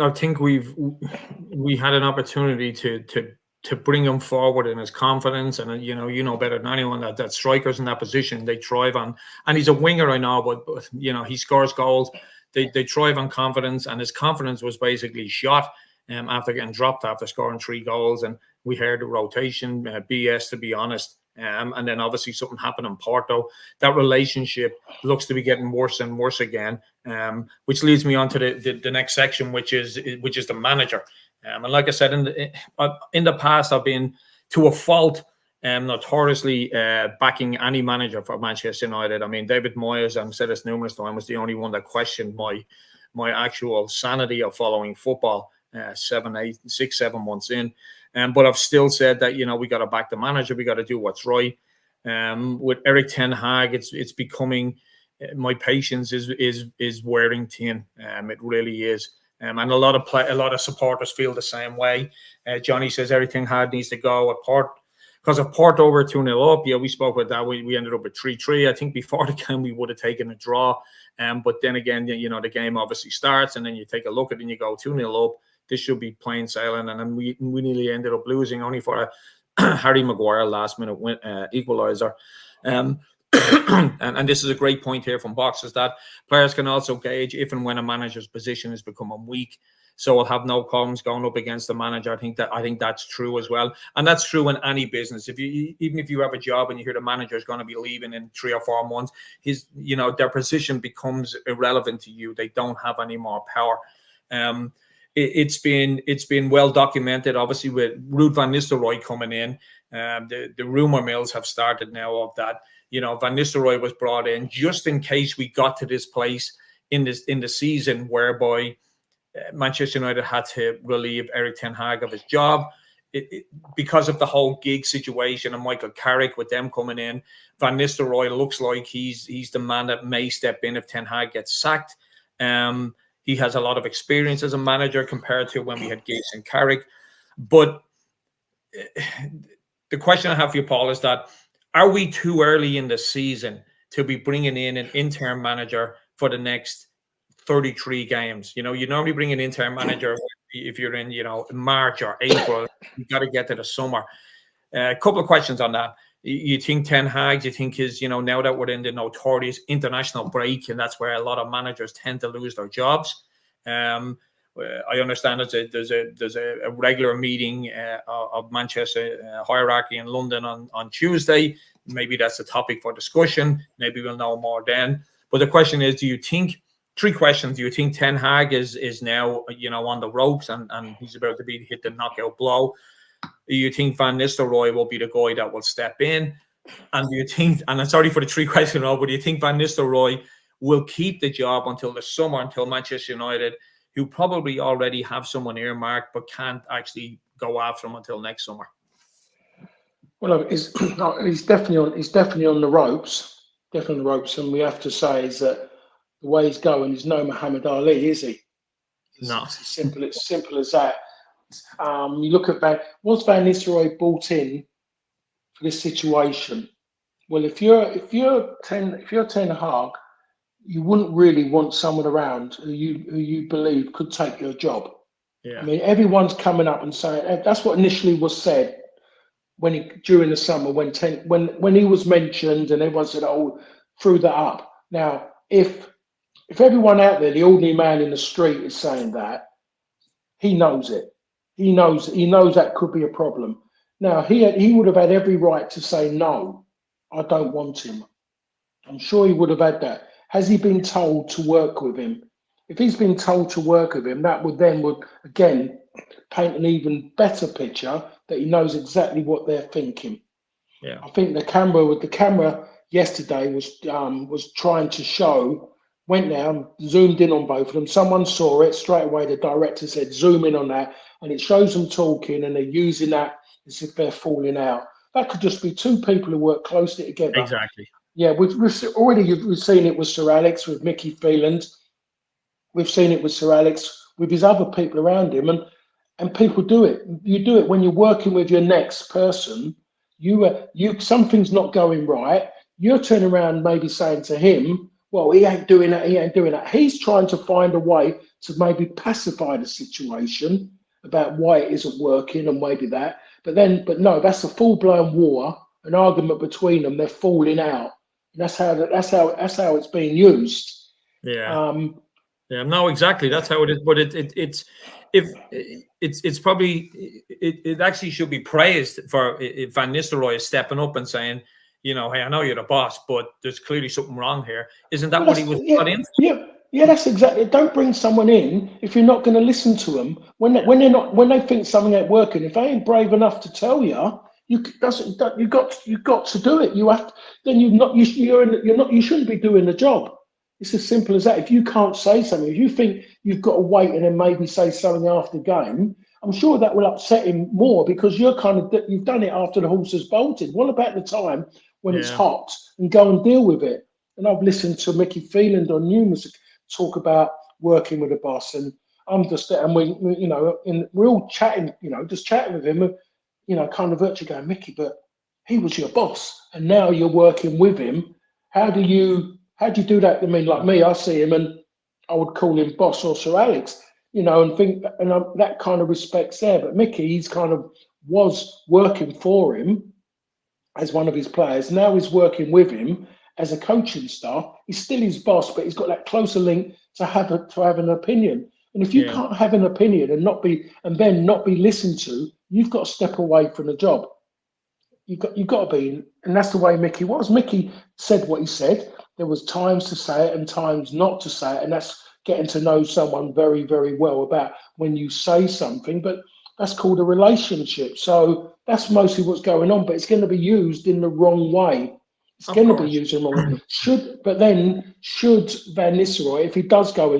had an opportunity to bring him forward in his confidence, and you know better than anyone that strikers in that position, they thrive on. And he's a winger, I know, but he scores goals. They thrive on confidence, and his confidence was basically shot after getting dropped after scoring 3 goals. And we heard the rotation BS, to be honest. And then obviously something happened in Porto. That relationship looks to be getting worse and worse again, which leads me on to the next section, which is the manager. And like I said, in the past, I've been, to a fault, notoriously backing any manager for Manchester United. I mean, David Moyes, I've said this numerous times, was the only one that questioned my actual sanity of following football 7 months in. But I've still said that, we got to back the manager. We got to do what's right. With Erik Ten Hag, it's becoming, my patience is wearing thin. It really is. And a lot of supporters feel the same way. Johnny says Erik Ten Hag needs to go apart. Because of Porto over 2-0 up, we spoke about that. We ended up with 3-3. I think before the game we would have taken a draw. But then again, the game obviously starts, and then you take a look at it and you go 2-0 up. This should be plain sailing. And then we nearly ended up losing only for a Harry Maguire last-minute equaliser. And this is a great point here from Box, is that players can also gauge if and when a manager's position is becoming weak. So I'll have no problems going up against the manager. I think that's true as well, and that's true in any business. Even if you have a job and you hear the manager is going to be leaving in 3 or 4 months, their position becomes irrelevant to you. They don't have any more power. It's been well documented, obviously, with Ruud van Nistelrooy coming in. The rumor mills have started now of that. Van Nistelrooy was brought in just in case we got to this place in the season whereby Manchester United had to relieve Erik Ten Hag of his job because of the whole gig situation and Michael Carrick with them coming in. Van Nistelrooy looks like he's the man that may step in if Ten Hag gets sacked. He has a lot of experience as a manager compared to when we had Giggs and Carrick. But the question I have for you, Paul, is that are we too early in the season to be bringing in an interim manager for the next 33 games? You normally bring an interim manager if you're in, March or April. You got to get to the summer. A couple of questions on that. You think Ten Hag, you think his, now that we're in the notorious international break, and that's where a lot of managers tend to lose their jobs. I understand there's a regular meeting of Manchester hierarchy in London on Tuesday. Maybe that's a topic for discussion. Maybe we'll know more then. But the question is, do you think, 3 questions, do you think Ten Hag is now, on the ropes and he's about to hit the knockout blow? Do you think Van Nistelrooy will be the guy that will step in? And do you think, and I'm sorry for the 3 questions, but do you think Van Nistelrooy will keep the job until the summer, until Manchester United, who probably already have someone earmarked but can't actually go after him until next summer? Well, he's definitely on the ropes. Definitely on the ropes, and we have to say is that the way he's going is no Muhammad Ali, is he? No. It's simple as that. You look at was Van Nistelrooy brought in for this situation? Well, if you're Ten Hag, you wouldn't really want someone around who you believe could take your job. Yeah. I mean, everyone's coming up and saying that's what initially was said during the summer when he was mentioned, and everyone said, "Oh, threw that up." Now, if everyone out there, the ordinary man in the street, is saying that, he knows it. He knows that could be a problem. Now, he would have had every right to say, no, I don't want him. I'm sure he would have had that. Has he been told to work with him? If he's been told to work with him, that would again paint an even better picture that he knows exactly what they're thinking. Yeah. I think the camera yesterday was trying to show, went down, zoomed in on both of them. Someone saw it straight away. The director said, zoom in on that. And it shows them talking, and they're using that as if they're falling out. That could just be 2 people who work closely together. Exactly. Yeah, we've seen it with Sir Alex, with Mickey Phelan. We've seen it with Sir Alex, with his other people around him. And people do it. You do it when you're working with your next person. Something's not going right. You're turning around maybe saying to him, well, he ain't doing that. He's trying to find a way to maybe pacify the situation about why it isn't working and maybe that. But no, that's a full-blown war, an argument between them. They're falling out. And that's how it's being used. Yeah. No, exactly. That's how it is. But it's probably it actually should be praised for if Van Nistelrooy is stepping up and saying, hey, I know you're the boss, but there's clearly something wrong here. Isn't that what he was brought in? Yeah, that's exactly it. Don't bring someone in if you're not going to listen to them when they think something ain't working. If they ain't brave enough to tell you, You got to do it. You have to, then you shouldn't be doing the job. It's as simple as that. If you can't say something, if you think you've got to wait and then maybe say something after the game, I'm sure that will upset him more because you've done it after the horse has bolted. What about the time when it's hot and go and deal with it? And I've listened to Mickey Phelan on numerous talk about working with a boss, and I'm just and we're all chatting, just chatting with him, kind of virtually going, Mickey, but he was your boss, and now you're working with him. How do you do that? I mean, like me, I see him and I would call him boss or Sir Alex, and think, and that kind of respect's there. But Mickey, he's kind of was working for him as one of his players. Now he's working with him as a coaching staff. He's still his boss, but he's got that closer link to have an opinion. And if you can't have an opinion and not be listened to, you've got to step away from the job. You've got to be, and that's the way Mickey was. Mickey said what he said. There was times to say it and times not to say it, and that's getting to know someone very, very well about when you say something. But that's called a relationship. So that's mostly what's going on. But it's going to be used in the wrong way. It's going to be used in the wrong way. Should Van Nistelrooy, if he does go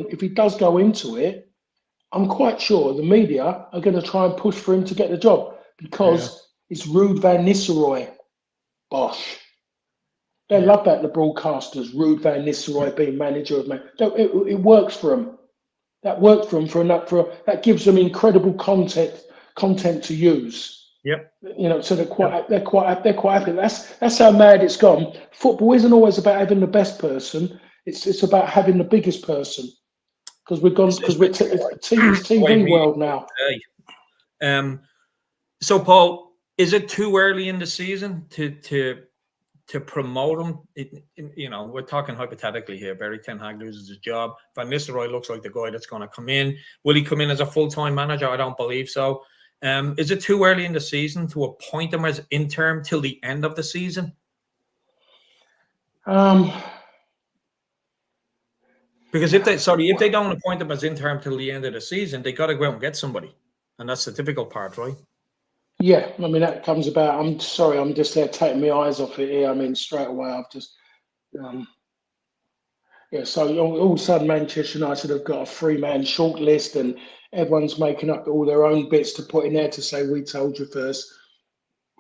into it, I'm quite sure the media are going to try and push for him to get the job because it's Ruud Van Nistelrooy. Bosh. They love that, the broadcasters, Ruud Van Nistelrooy being manager of Man. It works for them. That works for them that gives them incredible content to use. Yep. So they're quite happy. That's how mad it's gone. Football isn't always about having the best person. It's about having the biggest person. Because we're TV world now. So Paul, is it too early in the season to promote him? We're talking hypothetically here. Erik Ten Hag loses his job. Van Nistelrooy looks like the guy that's going to come in. Will he come in as a full-time manager? I don't believe so. Is it too early in the season to appoint him as interim till the end of the season? Because if they don't appoint him as interim till the end of the season, they got to go out and get somebody, and that's the difficult part, right? Yeah, I mean that comes about. I'm sorry, I'm just there taking my eyes off it here. I mean, straight away, I've just So all of a sudden, Manchester United have got a 3-man short list, and everyone's making up all their own bits to put in there to say we told you first.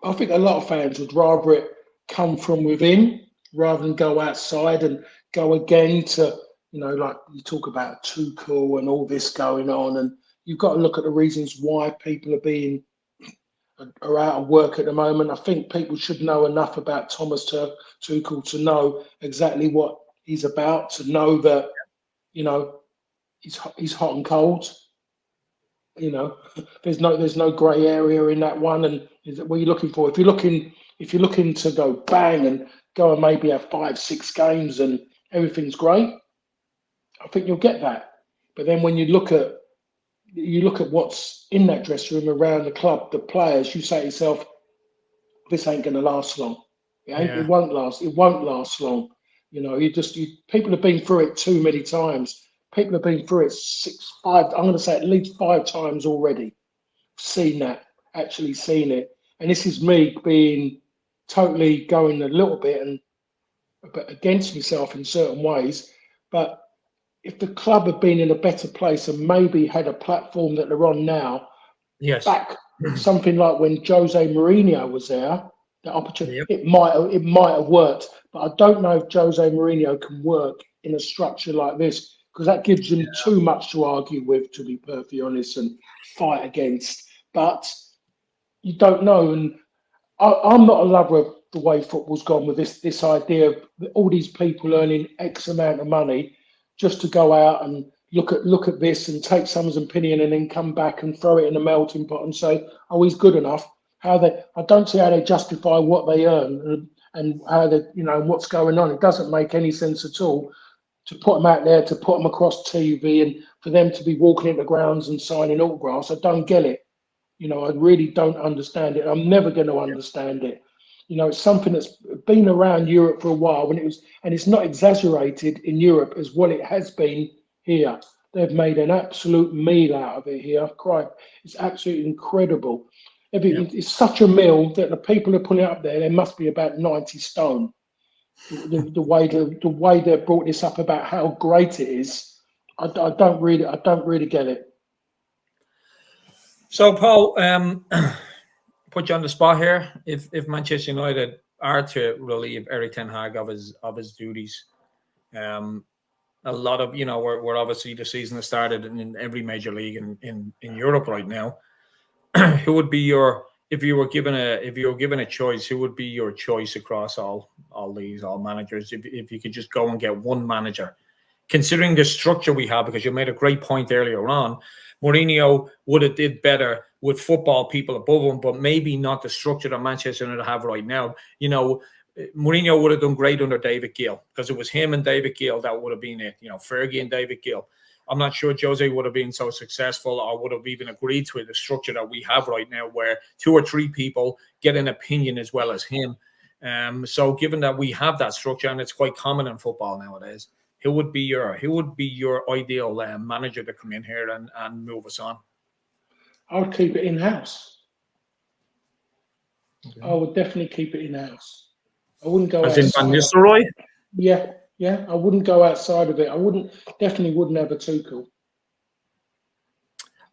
I think a lot of fans would rather it come from within rather than go outside and go again to, like you talk about Tuchel and all this going on. And you've got to look at the reasons why people are out of work at the moment. I think people should know enough about Thomas Tuchel to know exactly what he's about, to know that, he's hot and cold. There's no grey area in that one. And what are you looking for? If you're looking to go bang and go and maybe have 5-6 games and everything's great, I think you'll get that. But then when you look at what's in that dressing room around the club, the players, you say to yourself, this ain't going to last long. It won't last. It won't last long. People have been through it too many times. People have been through it I'm going to say at least 5 times already. Actually seen it. And this is me being totally going a little bit against myself in certain ways. But if the club had been in a better place and maybe had a platform that they're on now, back something like when Jose Mourinho was there, the opportunity, it might have worked. But I don't know if Jose Mourinho can work in a structure like this, because that gives them too much to argue with, to be perfectly honest, and fight against. But you don't know. And I'm not a lover of the way football's gone with this idea of all these people earning X amount of money just to go out and look at this and take someone's opinion and then come back and throw it in a melting pot and say, oh, he's good enough. I don't see how they justify what they earn and how they, what's going on. It doesn't make any sense at all to put them out there, to put them across TV and for them to be walking into grounds and signing autographs. I don't get it. I really don't understand it. I'm never going to understand it. It's something that's been around Europe for a while, and it's not exaggerated in Europe as what it has been here. They've made an absolute meal out of it here. It's absolutely incredible. It's such a mill that the people who put it up there must be about 90 stone. The way they brought this up about how great it is, I don't really get it. So, Paul, put you on the spot here. If Manchester United are to relieve Erik Ten Hag of his duties, a lot of we're obviously the season has started in every major league in Europe right now. Who would be your if you were given a choice? Who would be your choice across all managers? If you could just go and get one manager, considering the structure we have, because you made a great point earlier on. Mourinho would have did better with football people above him, but maybe not the structure that Manchester United have right now. Mourinho would have done great under David Gill, because it was him and David Gill that would have been it. Fergie and David Gill. I'm not sure Jose would have been so successful or would have even agreed to the structure that we have right now, where 2 or 3 people get an opinion as well as him. So given that we have that structure, and it's quite common in football nowadays, who would be your ideal manager to come in here and move us on? I would keep it in-house. Okay. I would definitely keep it in-house. I wouldn't go as in Van Nistelrooy? Yeah, I wouldn't go outside of it. Definitely wouldn't have a Tuchel.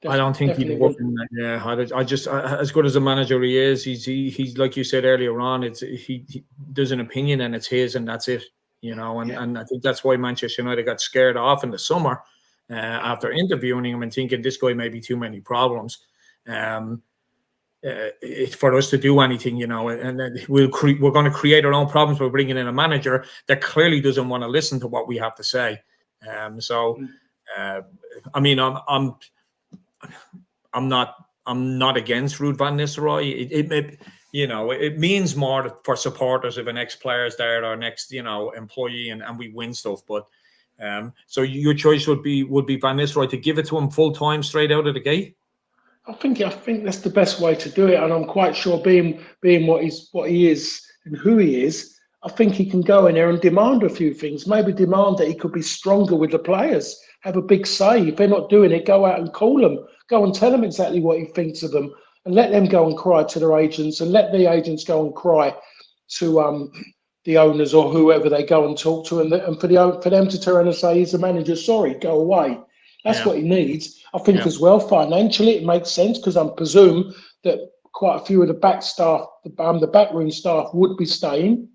I don't think he'd work in that. Yeah, I just as good as a manager he is, he's like you said earlier on. He there's an opinion and it's his, and that's it. And I think that's why Manchester United got scared off in the summer after interviewing him and thinking this guy may be too many problems. For us to do anything, and we're going to create our own problems by bringing in a manager that clearly doesn't want to listen to what we have to say. I mean, I'm not against Ruud van Nistelrooy. It means more for supporters if an ex-player is there or next, employee, and we win stuff. But so your choice would be Van Nistelrooy, to give it to him full time straight out of the gate. I think that's the best way to do it, and I'm quite sure, being what he is and who he is, I think he can go in there and demand a few things. Maybe demand that he could be stronger with the players, have a big say. If they're not doing it, go out and call them, go and tell them exactly what he thinks of them, and let them go and cry to their agents, and let the agents go and cry to the owners or whoever they go and talk to, and for them to turn and say, he's the manager, sorry, go away. That's what he needs. I think as well, financially, it makes sense, because I presume that quite a few of the back staff, the backroom staff, would be staying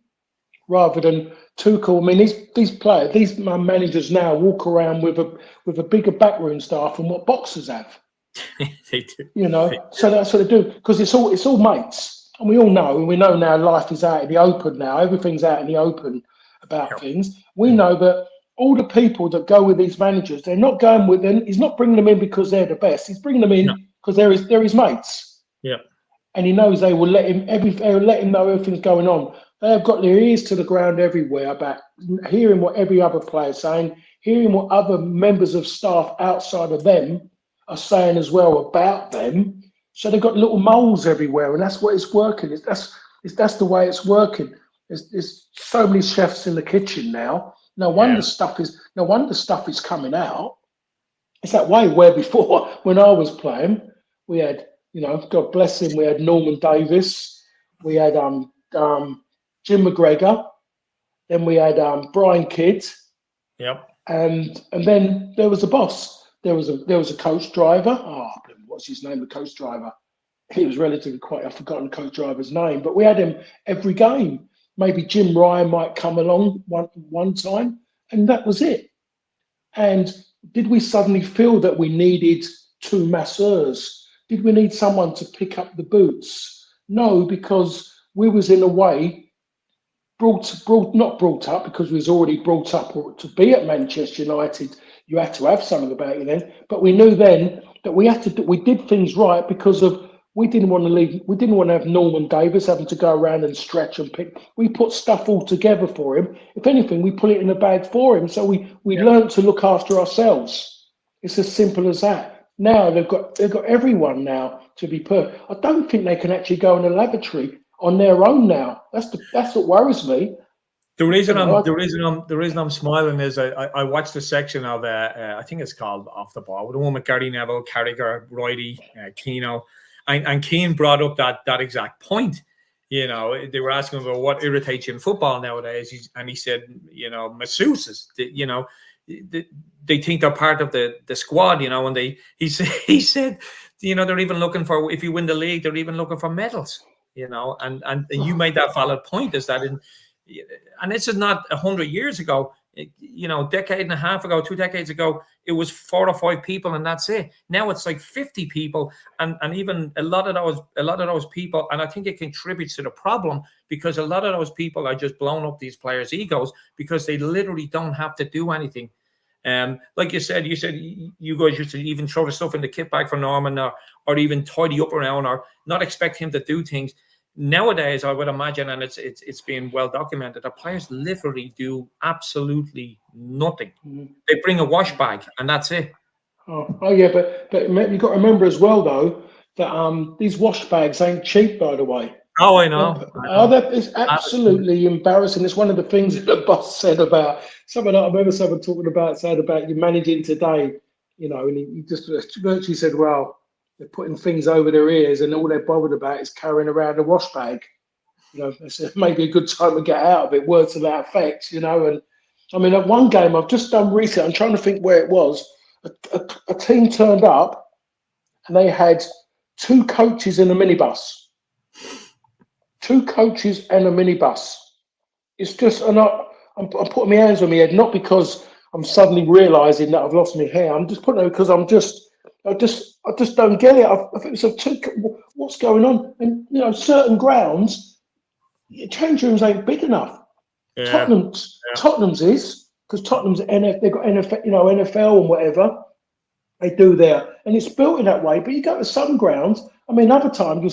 rather than Tuchel. I mean, these players, these managers now walk around with a bigger backroom staff than what boxers have. They do. So that's what they do, because it's all mates, and we know now life is out in the open now. Everything's out in the open about things. We know that. All the people that go with these managers, they're not going with them. He's not bringing them in because they're the best. He's bringing them in because they're his mates. Yeah. And he knows they will let him know everything's going on. They have got their ears to the ground everywhere about hearing what every other player is saying, hearing what other members of staff outside of them are saying as well about them. So they've got little moles everywhere, and that's what it's working. That's the way it's working. There's so many chefs in the kitchen now. No wonder stuff is coming out. It's that way. Where before, when I was playing, we had, God bless him, we had Norman Davis, we had Jim McGregor, then we had Brian Kidd. Yep. And then there was a boss. There was a coach driver. Oh, what's his name? The coach driver. He was relatively quiet. I've forgotten the coach driver's name, but we had him every game. Maybe Jim Ryan might come along one time, and that was it. And did we suddenly feel that we needed 2 masseurs? Did we need someone to pick up the boots? No, because we was in a way not brought up, because we was already brought up to be at Manchester United. You had to have something about you then, but we knew then that we did things right because of. We didn't want to leave. We didn't want to have Norman Davis having to go around and stretch and pick. We put stuff all together for him. If anything, we put it in a bag for him. So we learned to look after ourselves. It's as simple as that. Now they've got everyone now to be perfect. I don't think they can actually go in a lavatory on their own now. That's what worries me. The reason I'm smiling is I watched a section of I think it's called Off the Ball with the one with Gary Neville, Carragher, Righty, Keano. And Keane brought up that exact point. You know, they were asking him about what irritates you in football nowadays, and he said, you know, masseuses. You know, they think they're part of the squad. You know, and he said, you know, they're even looking for, if you win the league, they're even looking for medals. You know, and you made that valid point, is that and this is not 100 years ago. You know, decade and a half ago, 2 decades ago, it was 4 or 5 people, and that's it. Now it's like 50 people, and even a lot of those people, and I think it contributes to the problem, because a lot of those people are just blowing up these players' egos because they literally don't have to do anything. Like you said you guys used to even throw the stuff in the kit bag for Norman, or even tidy up around, or not expect him to do things. Nowadays, I would imagine, and it's been well documented, that players literally do absolutely nothing. They bring a wash bag, and that's it. Oh yeah, but you've got to remember as well, though, that these wash bags ain't cheap, by the way. Oh, I know. It's absolutely embarrassing. It's one of the things that the boss said about someone. I remember someone talking about you managing today, you know, and he just virtually said, "Well, they're putting things over their ears, and all they're bothered about is carrying around a wash bag." You know, it's maybe a good time to get out of it. Words to that effect, you know. And I mean, at one game I've just done recently, I'm trying to think where it was. A team turned up, and they had 2 coaches in a minibus. 2 coaches and a minibus. It's just, and I'm putting my hands on my head, not because I'm suddenly realising that I've lost my hair. I'm just putting it because I just don't get it. I think it's what's going on? And you know, certain grounds, change rooms ain't big enough. Yeah. Tottenham's is, because Tottenham's they've got NFL, you know, NFL and whatever they do there, and it's built in that way. But you go to some grounds. I mean, other time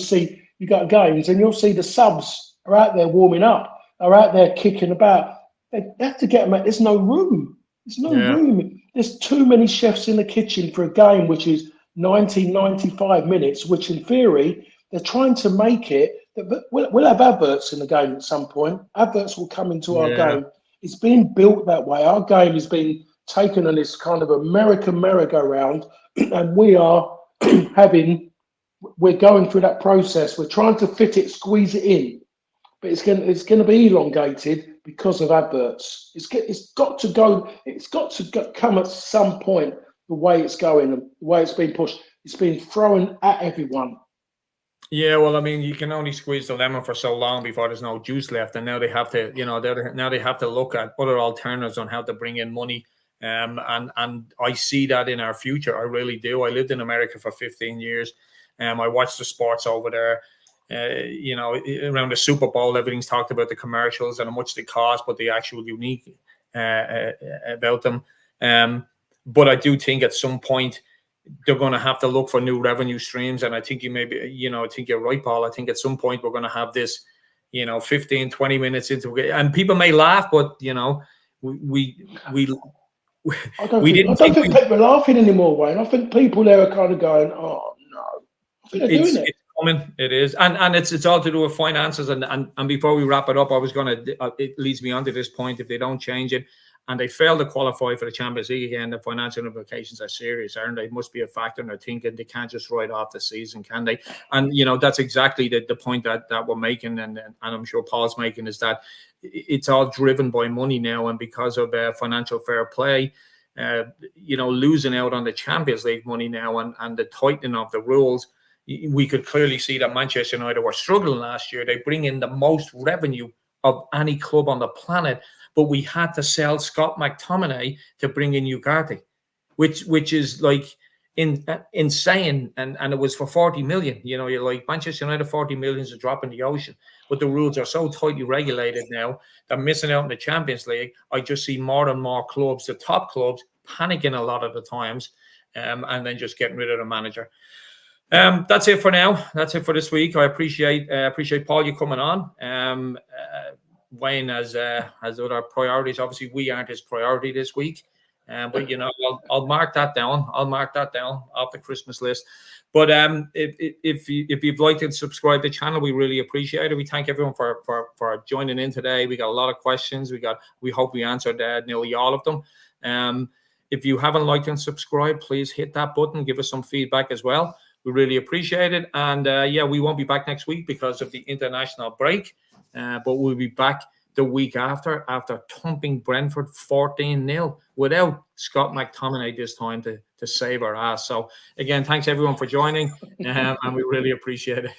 you go to games and you'll see the subs are out there warming up, are out there kicking about. They have to get them out. There's no room. There's no room. There's too many chefs in the kitchen for a game which is 95 minutes, which in theory, they're trying to make it. We'll have adverts in the game at some point. Adverts will come into our game. It's been built that way. Our game has been taken on this kind of American merry-go-round, and we are we're going through that process. We're trying to fit it, squeeze it in, but it's going to be elongated because of adverts. It's got to go. It's got to come at some point. The way it's going, and the way it's been pushed, it's been thrown at everyone. Yeah, well, I mean, you can only squeeze the lemon for so long before there's no juice left, and now they have to, you know, now they have to look at other alternatives on how to bring in money. And I see that in our future. I really do. I lived in America for 15 years. I watched the sports over there. You know, around the Super Bowl, everything's talked about the commercials and how much they cost, but the actual unique about them. But I do think at some point they're going to have to look for new revenue streams. And I think I think you're right, Paul. I think at some point we're going to have this, 15, 20 minutes into it. And people may laugh, but, I don't think people are laughing anymore, Wayne. I think people there are kind of going, "Oh no!" I think they're doing it. It's coming. It is, and it's all to do with finances. And before we wrap it up, I was it leads me on to this point. If they don't change it, and they fail to qualify for the Champions League again, the financial implications are serious, aren't they? It must be a factor in their thinking. They can't just write off the season, can they? And that's exactly the point that we're making, and I'm sure Paul's making, is that it's all driven by money now, and because of financial fair play, losing out on the Champions League money now, and the tightening of the rules, we could clearly see that Manchester United were struggling last year. They bring in the most revenue of any club on the planet, but we had to sell Scott McTominay to bring in Ugarte, which is like insane, and it was for 40 million. You're like, Manchester United, 40 million is a drop in the ocean, but the rules are so tightly regulated now that missing out in the Champions League, I just see more and more clubs, the top clubs, panicking a lot of the times, and then just getting rid of the manager. That's it for now. That's it for this week. I appreciate Paul, you coming on. Wayne has other priorities. Obviously, we aren't his priority this week. But I'll mark that down. I'll mark that down off the Christmas list. But if you'd like to subscribe to the channel, we really appreciate it. We thank everyone for joining in today. We got a lot of questions. We hope we answered nearly all of them. If you haven't liked and subscribed, please hit that button. Give us some feedback as well. We really appreciate it. And we won't be back next week because of the international break, but we'll be back the week after thumping Brentford 14-0 without Scott McTominay this time to save our ass. So again, thanks everyone for joining, and we really appreciate it.